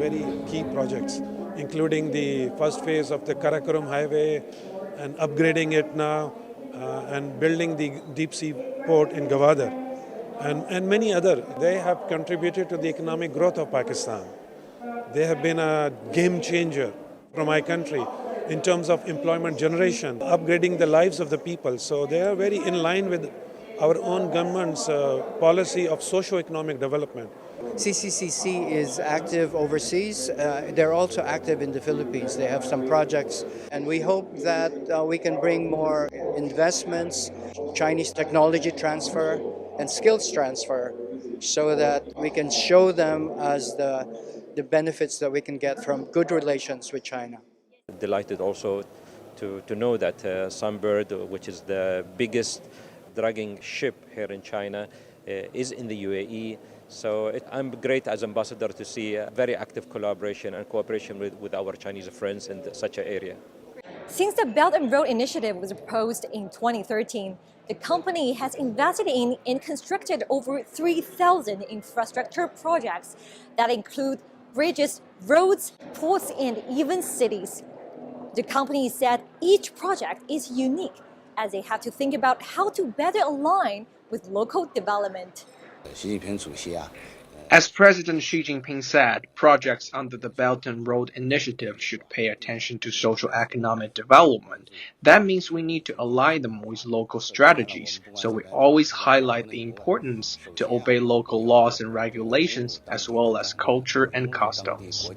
very key projects, including the first phase of the Karakoram Highway and upgrading it now and building the deep sea port in Gwadar and many other. They have contributed to the economic growth of Pakistan. They have been a game changer for my country in terms of employment generation, upgrading the lives of the people. So they are very in line with our own government's policy of socio-economic development. CCCC is active overseas. They're also active in the Philippines. They have some projects, and we hope that we can bring more investments, Chinese technology transfer, and skills transfer, so that we can show them as the benefits that we can get from good relations with China. Delighted also to know that Sunbird, which is the biggest dragging ship here in China, is in the UAE. So I'm great as ambassador to see a very active collaboration and cooperation with our Chinese friends in such an area. Since the Belt and Road Initiative was proposed in 2013, the company has invested in and constructed over 3,000 infrastructure projects that include bridges, roads, ports, and even cities. The company said each project is unique, as they have to think about how to better align with local development. As President Xi Jinping said, projects under the Belt and Road Initiative should pay attention to social economic development. That means we need to align them with local strategies, so we always highlight the importance to obey local laws and regulations as well as culture and customs.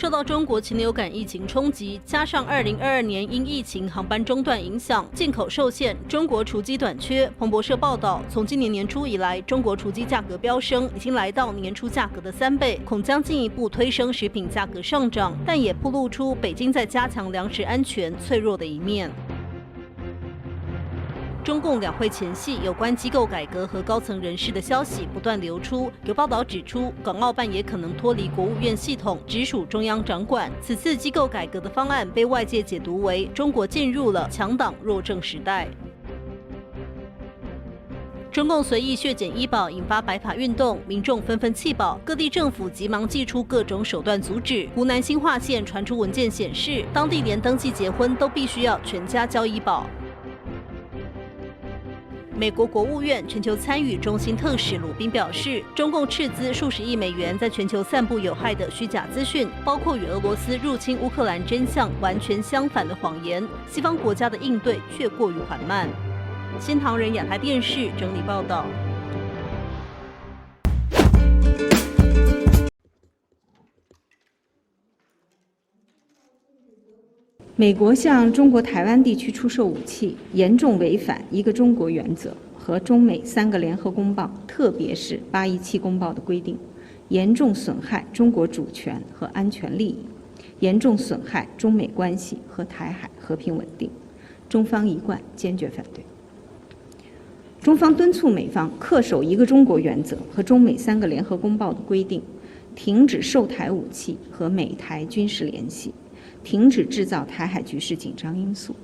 受到中国禽流感疫情冲击，加上2022年因疫情航班中断影响，进口受限，中国雏鸡短缺。彭博社报道，从今年年初以来，中国雏鸡价格飙升，已经来到年初价格的3倍，恐将进一步推升食品价格上涨，但也暴露出北京在加强粮食安全脆弱的一面。 中共两会前夕，有关机构改革和高层人士的消息不断流出。有报道指出，港澳办也可能脱离国务院系统，直属中央掌管。此次机构改革的方案被外界解读为中国进入了强党弱政时代。 中共随意削减医保，引发白法运动，民众纷纷弃保，各地政府急忙祭出各种手段阻止。湖南兴化县传出文件显示，当地连登记结婚都必须要全家交医保。 美国国务院全球参与中心特使鲁宾表示，中共斥资数十亿美元在全球散布有害的虚假资讯，包括与俄罗斯入侵乌克兰真相完全相反的谎言。西方国家的应对却过于缓慢。新唐人亚太电视整理报道。 美国向中国台湾地区出售武器，严重违反一个中国原则和中美3个联合公报，特别是817公报的规定，严重损害中国主权和安全利益，严重损害中美关系和台海和平稳定。中方一贯坚决反对。中方敦促美方恪守一个中国原则和中美3个联合公报的规定，停止售台武器和美台军事联系。 停止制造台海局势紧张因素，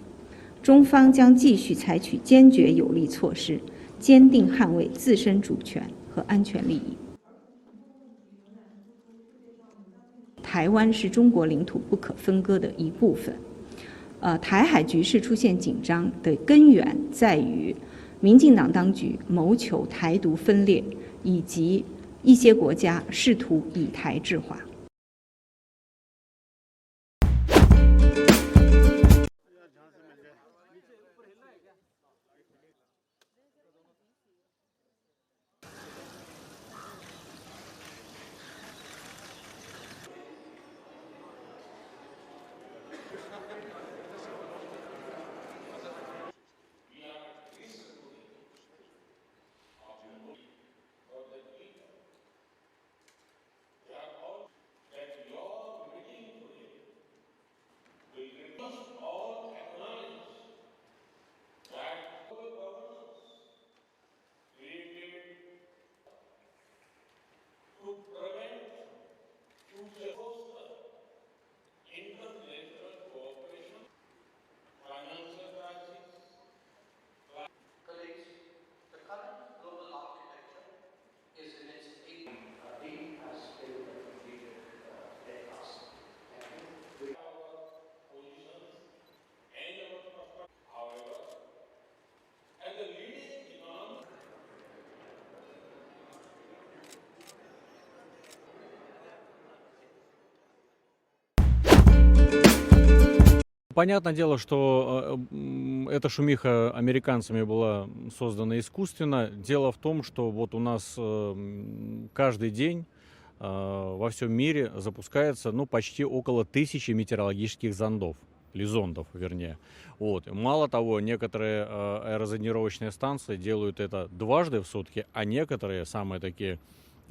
中方将继续采取坚决有力措施，坚定捍卫自身主权和安全利益。台湾是中国领土不可分割的一部分。台海局势出现紧张的根源在于民进党当局谋求台独分裂，以及一些国家试图以台制华。Понятное дело, что эта шумиха американцами была создана искусственно. Дело в том, что вот у нас каждый день во всем мире запускается почти около 1000 метеорологических зондов. Или зондов, вернее. Вот. Мало того, некоторые аэрозондировочные станции делают это дважды в сутки, а некоторые, самые такие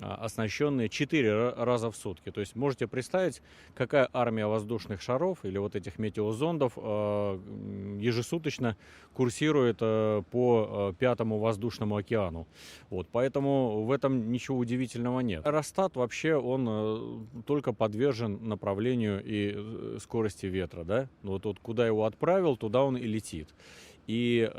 оснащенные, 4 раза в сутки. То есть можете представить, какая армия воздушных шаров или вот этих метеозондов ежесуточно курсирует по 5-му воздушному океану. Вот. Поэтому в этом ничего удивительного нет. Аэростат вообще, он только подвержен направлению и скорости ветра. Да? Вот куда его отправил, туда он и летит. И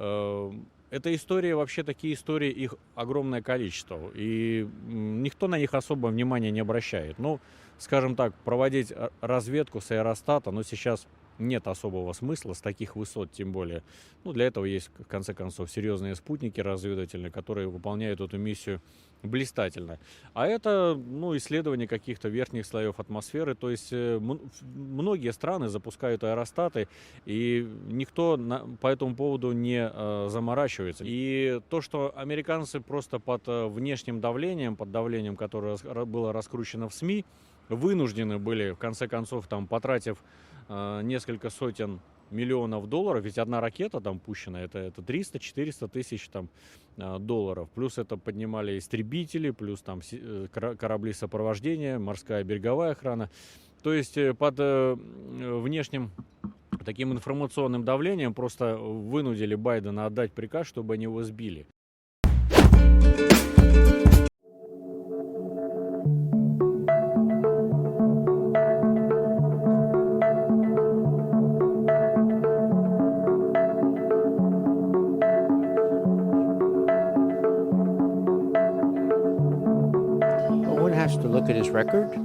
эта история, вообще такие истории, их огромное количество. И никто на них особо внимания не обращает. Ну, скажем так, проводить разведку с аэростата, сейчас нет особого смысла с таких высот, тем более. Для этого есть, в конце концов, серьезные спутники разведывательные, которые выполняют эту миссию блистательно. А это, исследование каких-то верхних слоев атмосферы. То есть многие страны запускают аэростаты, и никто по этому поводу не заморачивается. И то, что американцы просто под внешним давлением, под давлением, которое было раскручено в СМИ, вынуждены были, в конце концов, потратив несколько сотен миллионов долларов, ведь одна ракета там пущена, это 300-400 тысяч долларов, плюс это поднимали истребители, плюс там корабли сопровождения, морская береговая охрана. То есть под внешним таким информационным давлением просто вынудили Байдена отдать приказ, чтобы они его сбили. Has to look at his record.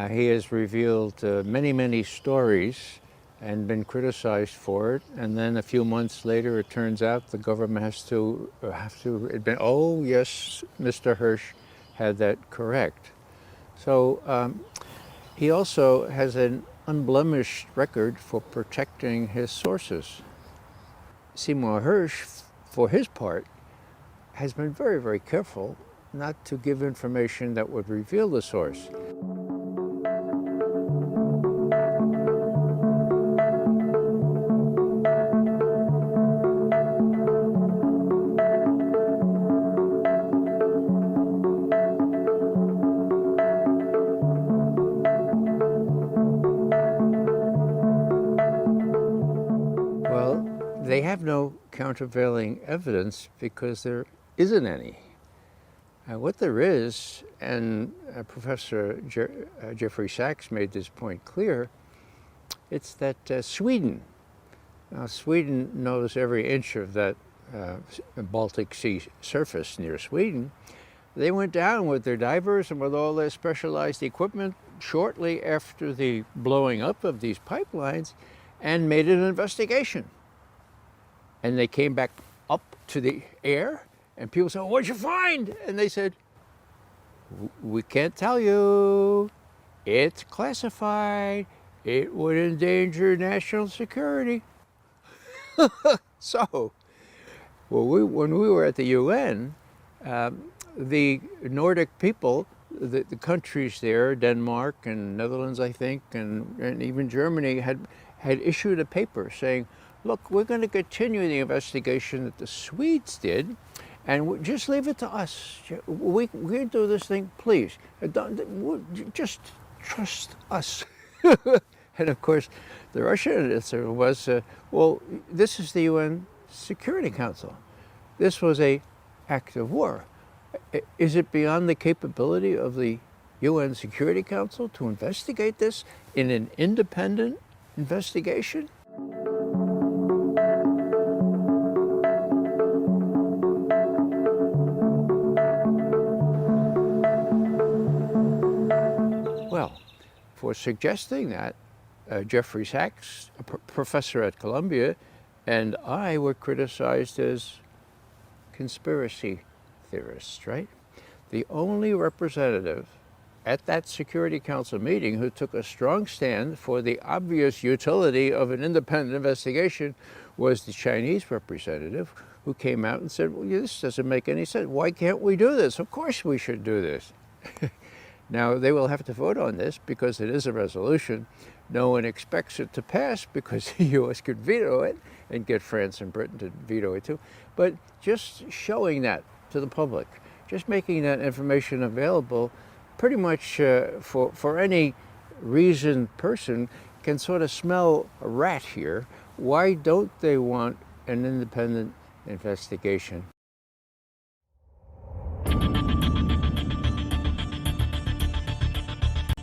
He has revealed many stories and been criticized for it. And then a few months later, it turns out the government has to admit, oh yes, Mr. Hirsch had that correct. So he also has an unblemished record for protecting his sources. Seymour Hirsch, for his part, has been very careful not to give information that would reveal the source. Well, they have no countervailing evidence because there isn't any. What there is, and Professor Jeffrey Sachs made this point clear, it's that Sweden knows every inch of that Baltic Sea surface near Sweden. They went down with their divers and with all their specialized equipment shortly after the blowing up of these pipelines and made an investigation. And they came back up to the air. And people said, what'd you find? And they said, we can't tell you. It's classified. It would endanger national security. So, when we were at the UN, the Nordic people, the countries there, Denmark and Netherlands, I think, and even Germany, had issued a paper saying, look, we're going to continue the investigation that the Swedes did, and just leave it to us. We can do this thing, please. Just trust us. And of course, the Russian answer was, well, this is the UN Security Council. This was an act of war. Is it beyond the capability of the UN Security Council to investigate this in an independent investigation? Well, for suggesting that, Jeffrey Sachs, a professor at Columbia, and I were criticized as conspiracy theorists, right? The only representative at that Security Council meeting who took a strong stand for the obvious utility of an independent investigation was the Chinese representative who came out and said, well, this doesn't make any sense. Why can't we do this? Of course we should do this. Now, they will have to vote on this because it is a resolution. No one expects it to pass because the U.S. could veto it and get France and Britain to veto it too. But just showing that to the public, just making that information available, pretty much for any reasoned person can sort of smell a rat here. Why don't they want an independent investigation?